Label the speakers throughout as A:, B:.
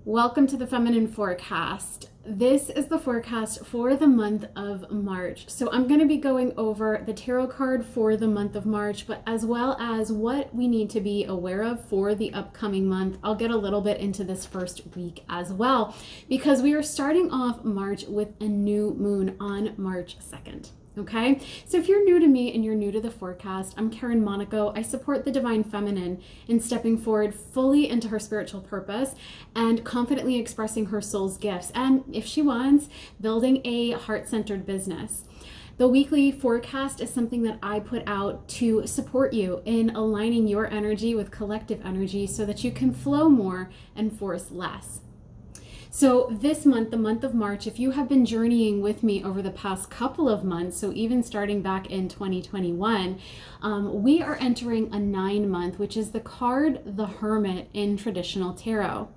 A: Welcome to the Feminine Forecast. This is the forecast for the month of March. So I'm going to be going over the tarot card for the month of March, but as well as what we need to be aware of for the upcoming month. I'll get a little bit into this first week as well, because we are starting off March with a new moon on March 2nd. Okay, so if you're new to me and you're new to the forecast, I'm Karen Monaco. I support the divine feminine in stepping forward fully into her spiritual purpose and confidently expressing her soul's gifts. And if she wants, building a heart-centered business. The weekly forecast is something that I put out to support you in aligning your energy with collective energy so that you can flow more and force less. So this month, the month of March, if you have been journeying with me over the past couple of months, so even starting back in 2021, we are entering a 9-month, which is the card, the Hermit in traditional tarot.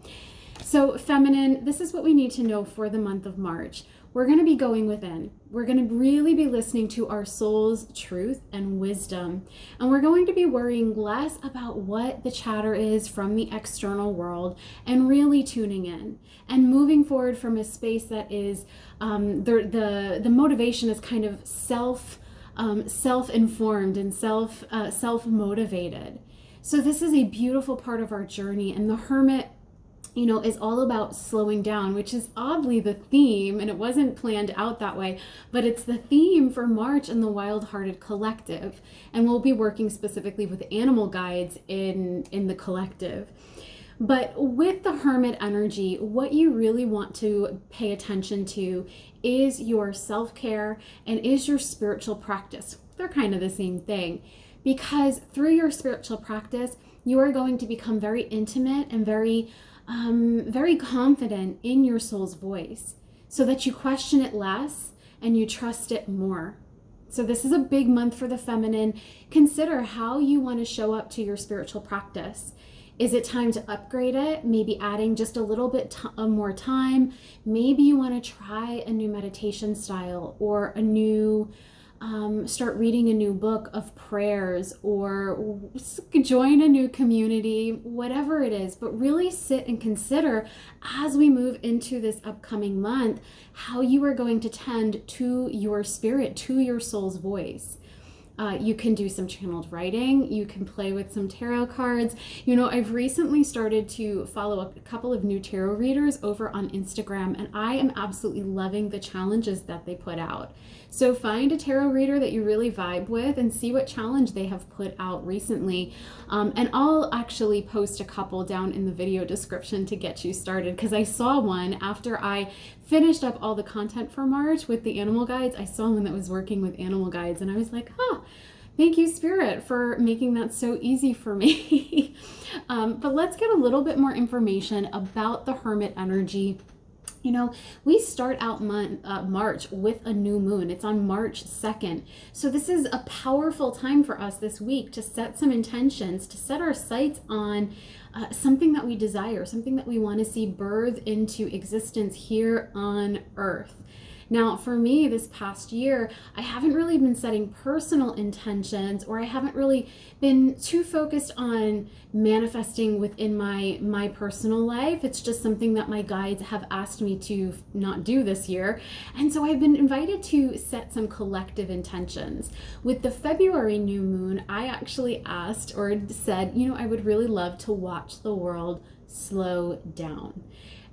A: So feminine, this is what we need to know for the month of March. We're going to be going within. We're going to really be listening to our soul's truth and wisdom. And we're going to be worrying less about what the chatter is from the external world and really tuning in and moving forward from a space that is, the motivation is kind of self-informed and self-motivated. So this is a beautiful part of our journey, and the Hermit, you know, is all about slowing down, which is oddly the theme, and it wasn't planned out that way, but it's the theme for March in the Wild-Hearted Collective. And we'll be working specifically with animal guides in the collective. But with the Hermit energy, what you really want to pay attention to is your self-care and is your spiritual practice. They're kind of the same thing, because through your spiritual practice, you are going to become very intimate and very confident in your soul's voice, so that you question it less and you trust it more. So this is a big month for the feminine. Consider how you want to show up to your spiritual practice. Is it time to upgrade it? Maybe adding just a little bit more time. Maybe you want to try a new meditation style, or a new start reading a new book of prayers, or join a new community, whatever it is. But really sit and consider, as we move into this upcoming month, how you are going to tend to your spirit, to your soul's voice. You can do some channeled writing. You can play with some tarot cards. You know, I've recently started to follow a couple of new tarot readers over on Instagram, and I am absolutely loving the challenges that they put out. So find a tarot reader that you really vibe with and see what challenge they have put out recently. And I'll actually post a couple down in the video description to get you started, because I saw one after I finished up all the content for March with the animal guides. I saw one that was working with animal guides, and I was like, oh, thank you, Spirit, for making that so easy for me. But let's get a little bit more information about the Hermit energy. You know, we start out March with a new moon. It's on March 2nd. So this is a powerful time for us this week to set some intentions, to set our sights on something that we desire, something that we want to see birth into existence here on Earth. Now, for me, this past year, I haven't really been setting personal intentions, or I haven't really been too focused on manifesting within my personal life. It's just something that my guides have asked me to not do this year. And so I've been invited to set some collective intentions. With the February new moon, I actually asked, or said, you know, I would really love to watch the world slow down.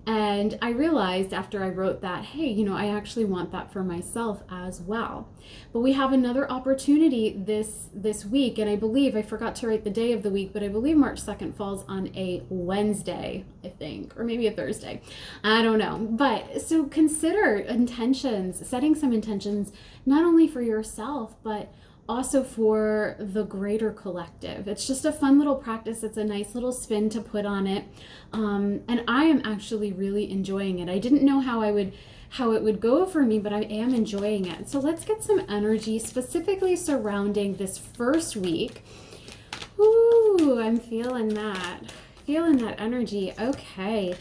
A: And I realized after I wrote that, hey, you know, I actually want that for myself as well. But we have another opportunity this week, and I believe, I forgot to write the day of the week, but I believe March 2nd falls on a Wednesday, I think, or maybe a Thursday. I don't know. But so consider intentions, setting some intentions, not only for yourself, but also for the greater collective. It's just a fun little practice. It's a nice little spin to put on it. And I am actually really enjoying it. I didn't know how it would go for me, but I am enjoying it. So let's get some energy specifically surrounding this first week. Ooh, I'm feeling that energy. Okay.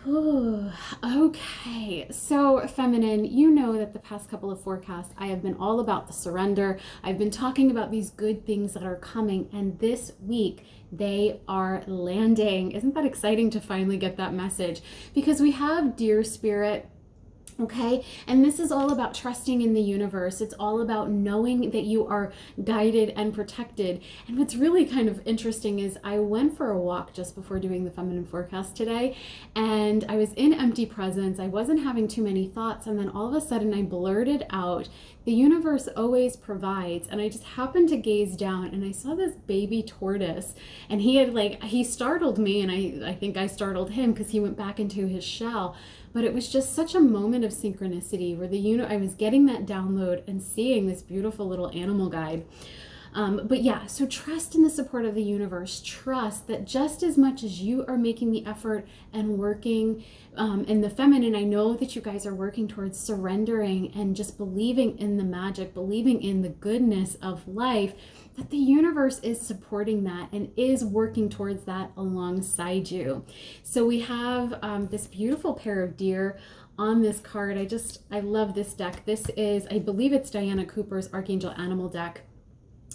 A: Ooh, okay, so feminine, you know that the past couple of forecasts, I have been all about the surrender. I've been talking about these good things that are coming, and this week they are landing. Isn't that exciting to finally get that message? Because we have Dear Spirit. Okay, and this is all about trusting in the universe. It's all about knowing that you are guided and protected. And what's really kind of interesting is I went for a walk just before doing the feminine forecast today, and I was in empty presence. I wasn't having too many thoughts, and then all of a sudden I blurted out, "The universe always provides." And I just happened to gaze down and I saw this baby tortoise, and he startled me, and I think I startled him because he went back into his shell. But it was just such a moment of synchronicity where I was getting that download and seeing this beautiful little animal guide. But yeah, so trust in the support of the universe. Trust that just as much as you are making the effort and working in the feminine, I know that you guys are working towards surrendering and just believing in the magic, believing in the goodness of life, that the universe is supporting that and is working towards that alongside you. So we have this beautiful pair of deer on this card. I love this deck. This is, I believe it's Diana Cooper's Archangel Animal deck.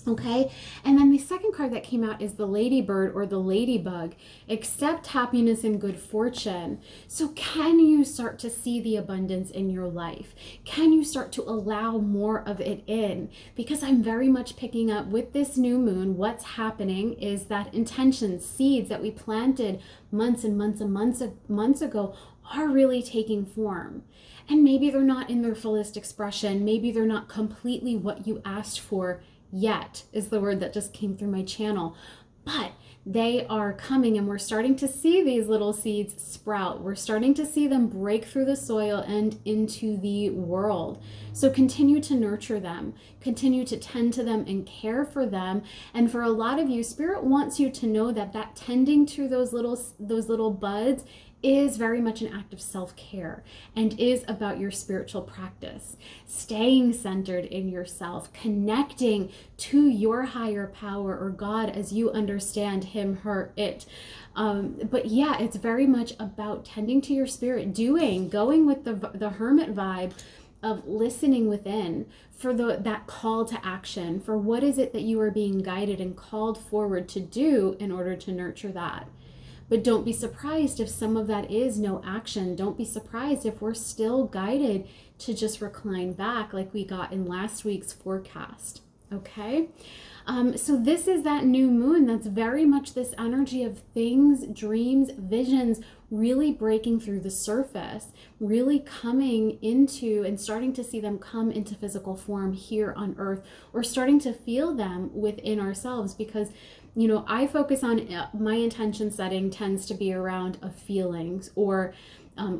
A: Okay, and then the second card that came out is the ladybird or the ladybug. Accept happiness and good fortune. So can you start to see the abundance in your life? Can you start to allow more of it in? Because I'm very much picking up with this new moon, what's happening is that intentions, seeds that we planted months and months and months ago are really taking form. And maybe they're not in their fullest expression. Maybe they're not completely what you asked for yet, is the word that just came through my channel, but they are coming, and we're starting to see these little seeds sprout. We're starting to see them break through the soil and into the world. So continue to nurture them, continue to tend to them and care for them. And for a lot of you, Spirit wants you to know that that tending to those little buds is very much an act of self-care and is about your spiritual practice, staying centered in yourself, connecting to your higher power or God as you understand him, her, it. But yeah, it's very much about tending to your spirit, going with the hermit vibe of listening within for that call to action, for what is it that you are being guided and called forward to do in order to nurture that. But don't be surprised if some of that is no action. Don't be surprised if we're still guided to just recline back like we got in last week's forecast, okay? So this is that new moon that's very much this energy of things, dreams, visions, really breaking through the surface, really coming into and starting to see them come into physical form here on earth, or starting to feel them within ourselves. Because you know, I focus on my intention setting tends to be around a feelings or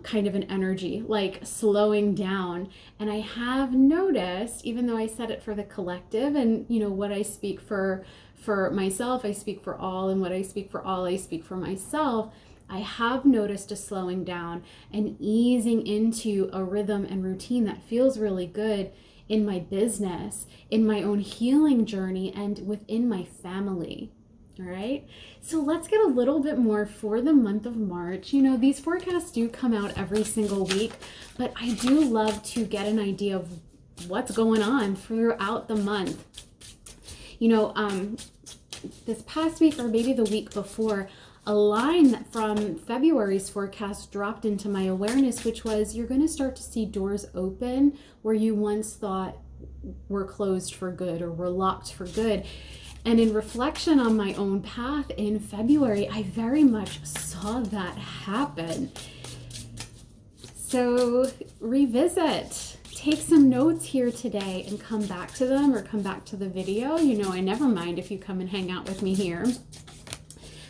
A: kind of an energy, like slowing down. And I have noticed, even though I said it for the collective, and you know, what I speak for myself, I speak for all, and what I speak for all, I speak for myself. I have noticed a slowing down and easing into a rhythm and routine that feels really good in my business, in my own healing journey, and within my family. All right, so let's get a little bit more for the month of March. You know, these forecasts do come out every single week, but I do love to get an idea of what's going on throughout the month. You know, this past week, or maybe the week before, a line from February's forecast dropped into my awareness, which was, you're going to start to see doors open where you once thought were closed for good or were locked for good. And in reflection on my own path in February, I very much saw that happen. So revisit, take some notes here today and come back to them, or come back to the video. You know, I never mind if you come and hang out with me here.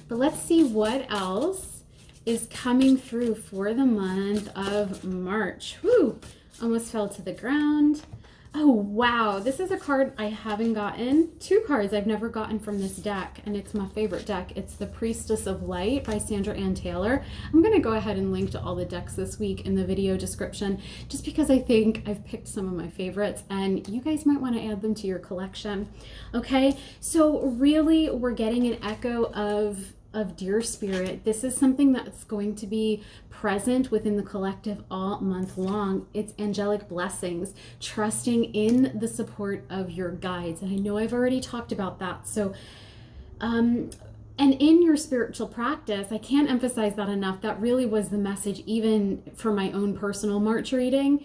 A: But let's see what else is coming through for the month of March. Whew, almost fell to the ground. Oh, wow. This is a card I haven't gotten. Two cards I've never gotten from this deck, and it's my favorite deck. It's the Priestess of Light by Sandra Ann Taylor. I'm going to go ahead and link to all the decks this week in the video description, just because I think I've picked some of my favorites, and you guys might want to add them to your collection. Okay, so really we're getting an echo of of dear spirit. This is something that's going to be present within the collective all month long. It's angelic blessings, trusting in the support of your guides. And I know I've already talked about that. So, and in your spiritual practice, I can't emphasize that enough. That really was the message, even for my own personal March reading.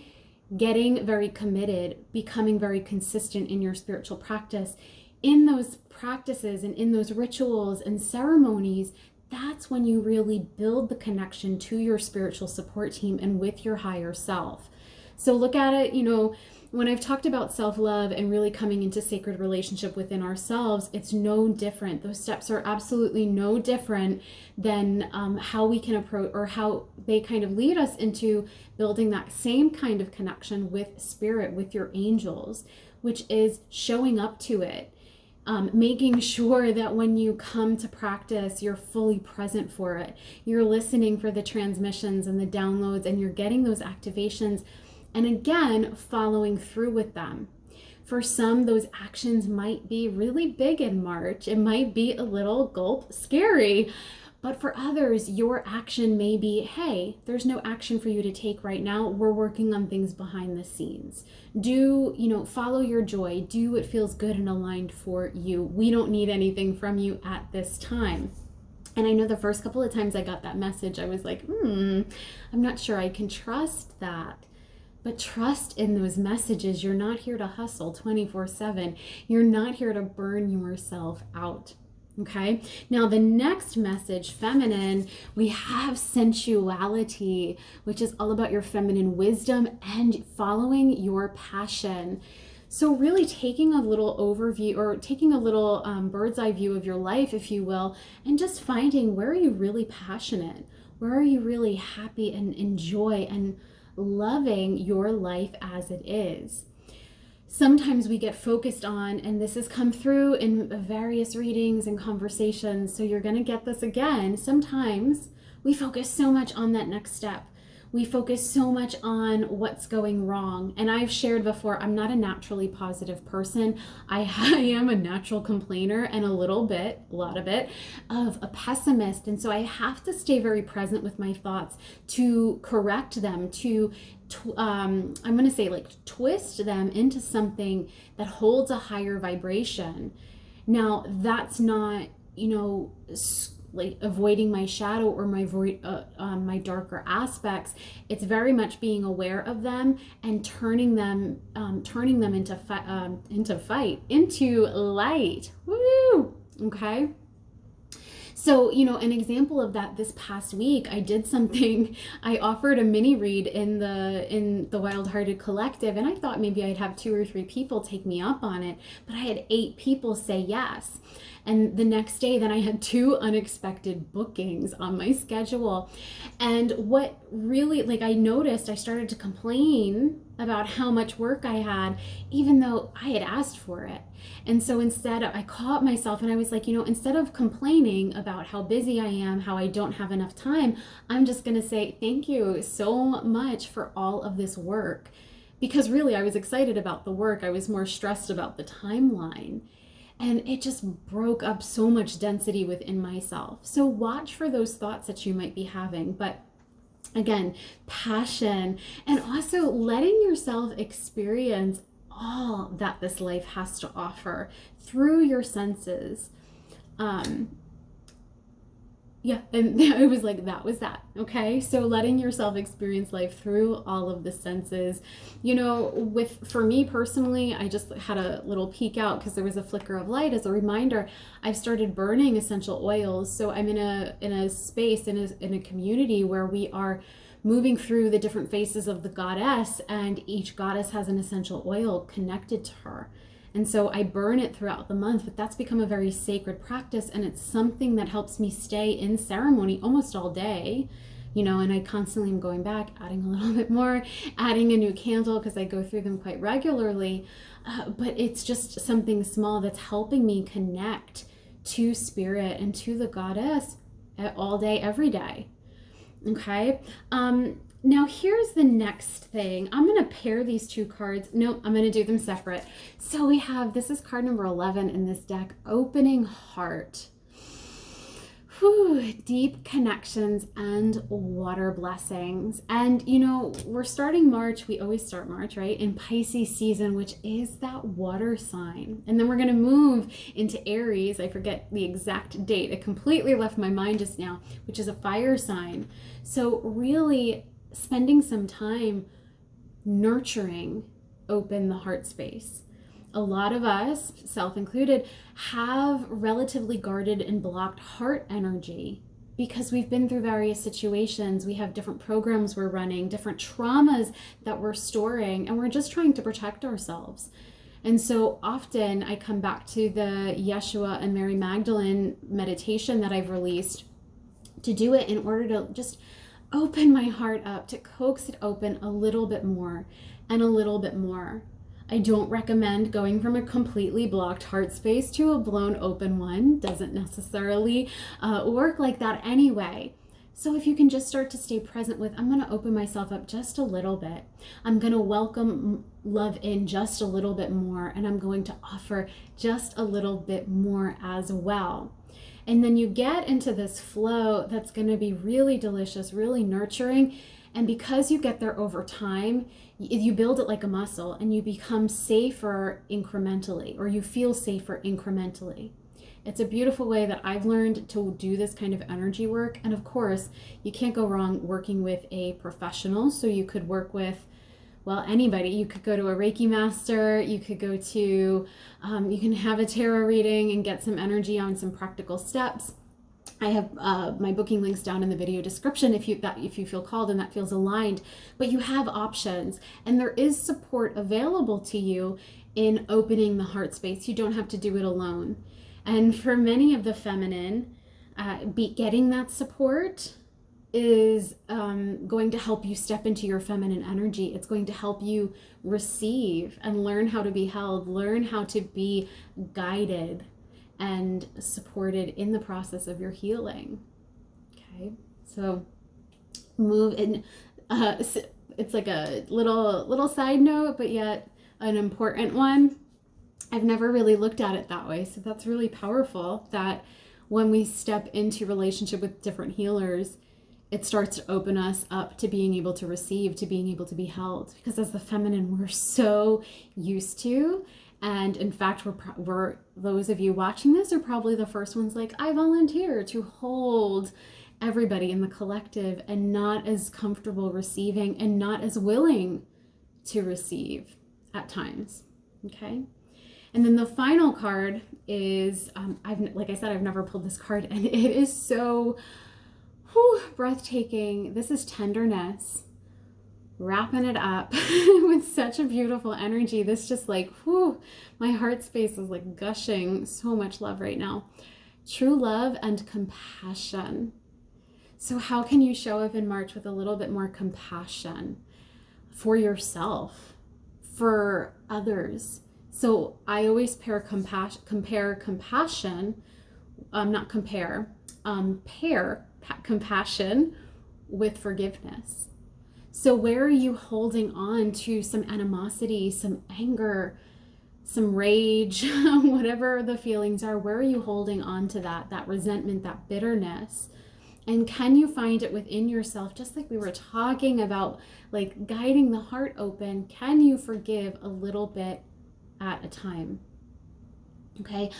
A: Getting very committed, becoming very consistent in your spiritual practice. In those practices and in those rituals and ceremonies, that's when you really build the connection to your spiritual support team and with your higher self. So look at it, when I've talked about self-love and really coming into sacred relationship within ourselves, it's no different. Those steps are absolutely no different than how we can approach, or how they kind of lead us into building that same kind of connection with spirit, with your angels, which is showing up to it. Making sure that when you come to practice, you're fully present for it. You're listening for the transmissions and the downloads, and you're getting those activations. And again, following through with them. For some, those actions might be really big in March. It might be a little gulp scary. But for others, your action may be, hey, there's no action for you to take right now. We're working on things behind the scenes. Follow your joy. Do what feels good and aligned for you. We don't need anything from you at this time. And I know the first couple of times I got that message, I was like, I'm not sure I can trust that. But trust in those messages. You're not here to hustle 24/7. You're not here to burn yourself out. Okay. Now the next message, feminine, we have sensuality, which is all about your feminine wisdom and following your passion. So really taking a little overview, or taking a little bird's eye view of your life, if you will, and just finding, where are you really passionate? Where are you really happy and enjoy and loving your life as it is? Sometimes we get focused on, and this has come through in various readings and conversations, so you're going to get this again. Sometimes we focus so much on that next step. We focus so much on what's going wrong. And I've shared before, I'm not a naturally positive person. I am a natural complainer and a lot of it, of a pessimist. And so I have to stay very present with my thoughts to correct them, to I'm going to say, twist them into something that holds a higher vibration. Now, that's not, avoiding my shadow or my darker aspects. It's very much being aware of them and turning them into light. Woo! Okay. So, an example of that, this past week, I did something. I offered a mini read in the Wild-Hearted Collective, and I thought maybe I'd have 2 or 3 people take me up on it, but I had 8 people say yes. And the next day, then I had 2 unexpected bookings on my schedule. And what really, I noticed, I started to complain about how much work I had, even though I had asked for it. And so instead, I caught myself and I was like, instead of complaining about how busy I am, how I don't have enough time, I'm just going to say thank you so much for all of this work. Because really, I was excited about the work. I was more stressed about the timeline. And it just broke up so much density within myself. So watch for those thoughts that you might be having. But again, passion, and also letting yourself experience all that this life has to offer through your senses. And I was like, that was that. Okay. So letting yourself experience life through all of the senses, for me personally, I just had a little peek out because there was a flicker of light as a reminder. I've started burning essential oils. So I'm in a space, in a community where we are moving through the different faces of the goddess, and each goddess has an essential oil connected to her. And so I burn it throughout the month, but that's become a very sacred practice, and it's something that helps me stay in ceremony almost all day, and I constantly am going back, adding a little bit more, adding a new candle because I go through them quite regularly. But it's just something small that's helping me connect to spirit and to the goddess all day, every day. Okay. Now here's the next thing. I'm going to pair these 2 cards. No, I'm going to do them separate. So this is card number 11 in this deck, Opening Heart. Whew, deep connections and water blessings. And you know, we're starting March. We always start March, right? In Pisces season, which is that water sign. And then we're going to move into Aries. I forget the exact date. It completely left my mind just now, which is a fire sign. So really spending some time nurturing, open the heart space. A lot of us, self included, have relatively guarded and blocked heart energy because we've been through various situations. We have different programs we're running, different traumas that we're storing, and we're just trying to protect ourselves. And so often I come back to the Yeshua and Mary Magdalene meditation that I've released to do it in order to just open my heart up, to coax it open a little bit more and a little bit more. I don't recommend going from a completely blocked heart space to a blown open one. Doesn't necessarily work like that anyway. So if you can just start to stay present with, I'm going to open myself up just a little bit. I'm going to welcome love in just a little bit more, and I'm going to offer just a little bit more as well. And then you get into this flow that's going to be really delicious, really nurturing. And because you get there over time, you build it like a muscle and you become safer incrementally, or you feel safer incrementally. It's a beautiful way that I've learned to do this kind of energy work. And of course, you can't go wrong working with a professional. So you could work with, well, anybody. You could go to a Reiki master, you could go to, you can have a tarot reading and get some energy on some practical steps. I have my booking links down in the video description if you feel called and that feels aligned. But you have options, and there is support available to you in opening the heart space. You don't have to do it alone. And for many of the feminine, getting that support is going to help you step into your feminine energy. It's going to help you receive and learn how to be held, learn how to be guided and supported in the process of your healing. Okay, so move in. It's like a little side note, but yet an important one. I've never really looked at it that way, so that's really powerful. That when we step into relationship with different healers, it starts to open us up to being able to receive, to being able to be held. Because as the feminine, we're so used to. And in fact, we're those of you watching this are probably the first ones like, I volunteer to hold everybody in the collective, and not as comfortable receiving and not as willing to receive at times. Okay. And then the final card is, like I said, I've never pulled this card, and it is so breathtaking. This is Tenderness. Wrapping it up with such a beautiful energy. This just like, my heart space is like gushing so much love right now. True love and compassion. So how can you show up in March with a little bit more compassion for yourself, for others? So I always pair compassion with forgiveness. So where are you holding on to some animosity, some anger, some rage, whatever the feelings are? Where are you holding on to that resentment, that bitterness? And can you find it within yourself? Just like we were talking about, like guiding the heart open, can you forgive a little bit at a time? Okay.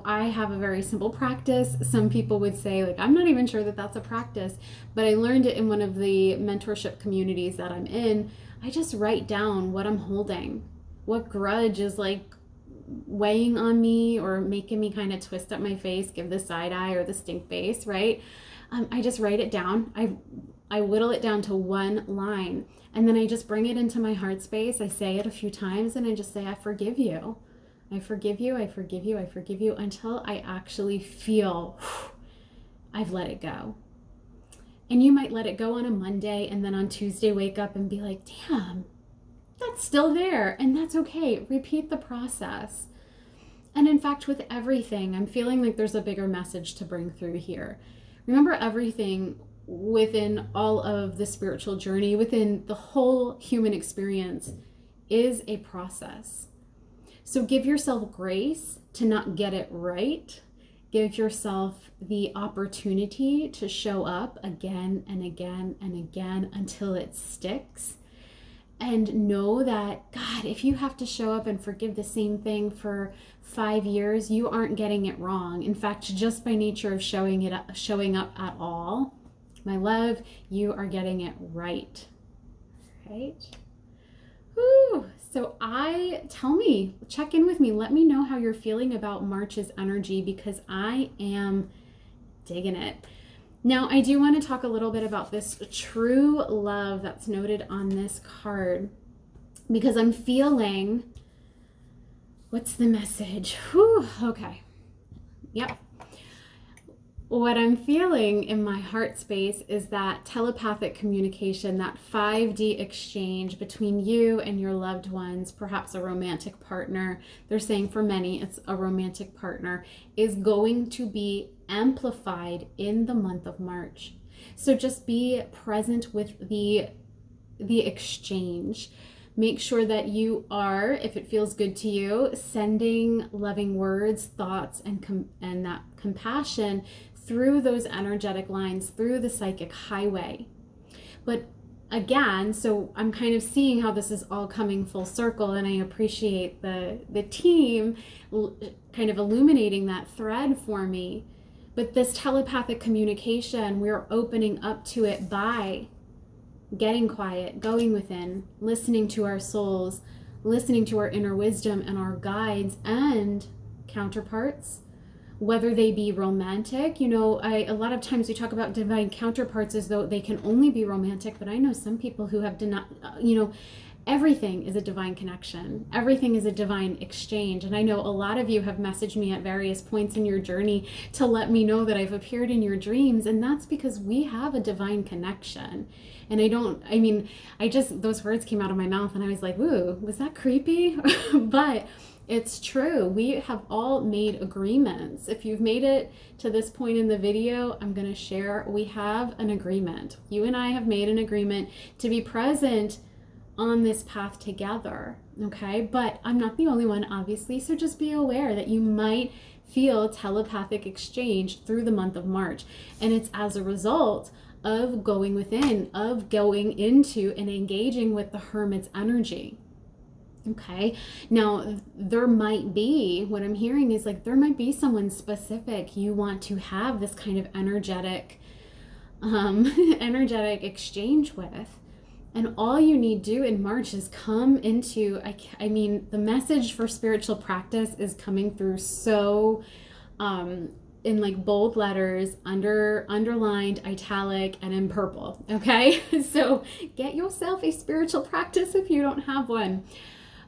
A: I have a very simple practice. Some people would say, like, I'm not even sure that that's a practice, but I learned it in one of the mentorship communities that I'm in. I just write down what I'm holding, what grudge is like weighing on me or making me kind of twist up my face, give the side eye or the stink face, right? I just write it down. I whittle it down to one line, and then I just bring it into my heart space. I say it a few times, and I just say, I forgive you. I forgive you, I forgive you, I forgive you, until I actually feel I've let it go. And you might let it go on a Monday, and then on Tuesday wake up and be like, damn, that's still there. And that's okay. Repeat the process. And in fact, with everything, I'm feeling like there's a bigger message to bring through here. Remember, everything within all of the spiritual journey, within the whole human experience, is a process. So give yourself grace to not get it right, Give yourself the opportunity to show up again and again and again until it sticks. And know that, God, if you have to show up and forgive the same thing for 5 years, you aren't getting it wrong. In fact, just by nature of showing up at all, my love, you are getting it right. Right? Whew. So check in with me. Let me know how you're feeling about March's energy, because I am digging it. Now, I do want to talk a little bit about this true love that's noted on this card, because I'm feeling, what's the message? Whew, okay. Yep. What I'm feeling in my heart space is that telepathic communication, that 5D exchange between you and your loved ones, perhaps a romantic partner. They're saying for many, it's a romantic partner, is going to be amplified in the month of March. So just be present with the exchange. Make sure that you are, if it feels good to you, sending loving words, thoughts, and that compassion through those energetic lines, through the psychic highway. But again, so I'm kind of seeing how this is all coming full circle, and I appreciate the team kind of illuminating that thread for me. But this telepathic communication, we're opening up to it by getting quiet, going within, listening to our souls, listening to our inner wisdom and our guides and counterparts, whether they be romantic. A lot of times we talk about divine counterparts as though they can only be romantic, but I know some people who have everything is a divine connection. Everything is a divine exchange. And I know a lot of you have messaged me at various points in your journey to let me know that I've appeared in your dreams. And that's because we have a divine connection. And those words came out of my mouth and I was like, ooh, was that creepy? But it's true. We have all made agreements. If you've made it to this point in the video, I'm going to share, we have an agreement. You and I have made an agreement to be present on this path together, okay? But I'm not the only one, obviously, so just be aware that you might feel telepathic exchange through the month of March. And it's as a result of going within, of going into and engaging with the Hermit's energy. Okay, now there might be, what I'm hearing is like there might be someone specific you want to have this kind of energetic exchange with. And all you need to do in March is come into, the message for spiritual practice is coming through so in like bold letters, underlined, italic, and in purple, okay? So get yourself a spiritual practice if you don't have one.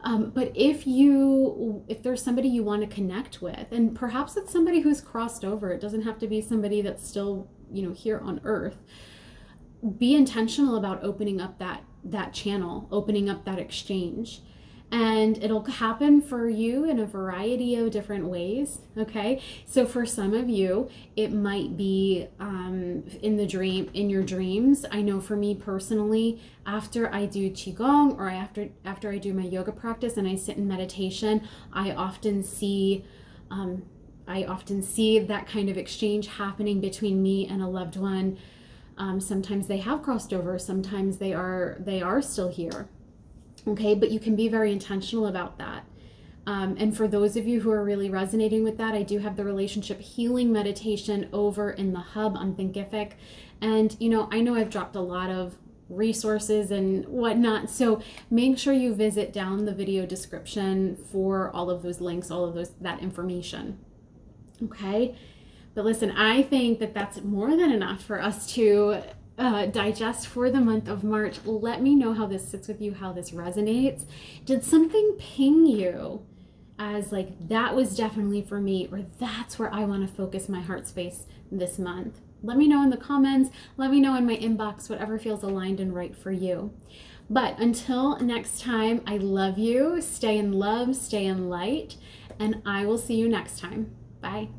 A: But if there's somebody you want to connect with, and perhaps it's somebody who's crossed over, it doesn't have to be somebody that's still, here on earth. Be intentional about opening up that channel, opening up that exchange. And it'll happen for you in a variety of different ways, okay? So for some of you, it might be in your dreams. I know for me personally, after I do Qigong or after I do my yoga practice and I sit in meditation, I often see that kind of exchange happening between me and a loved one. Sometimes they have crossed over, sometimes they are still here. Okay, but you can be very intentional about that. And for those of you who are really resonating with that, I do have the relationship healing meditation over in the hub on Thinkific. And, I know I've dropped a lot of resources and whatnot. So make sure you visit down the video description for all of those links, that information. Okay. But listen, I think that that's more than enough for us to digest for the month of March. Let me know how this sits with you, how this resonates. Did something ping you as like, that was definitely for me, or that's where I want to focus my heart space this month? Let me know in the comments. Let me know in my inbox, whatever feels aligned and right for you. But until next time, I love you. Stay in love, stay in light, and I will see you next time. Bye.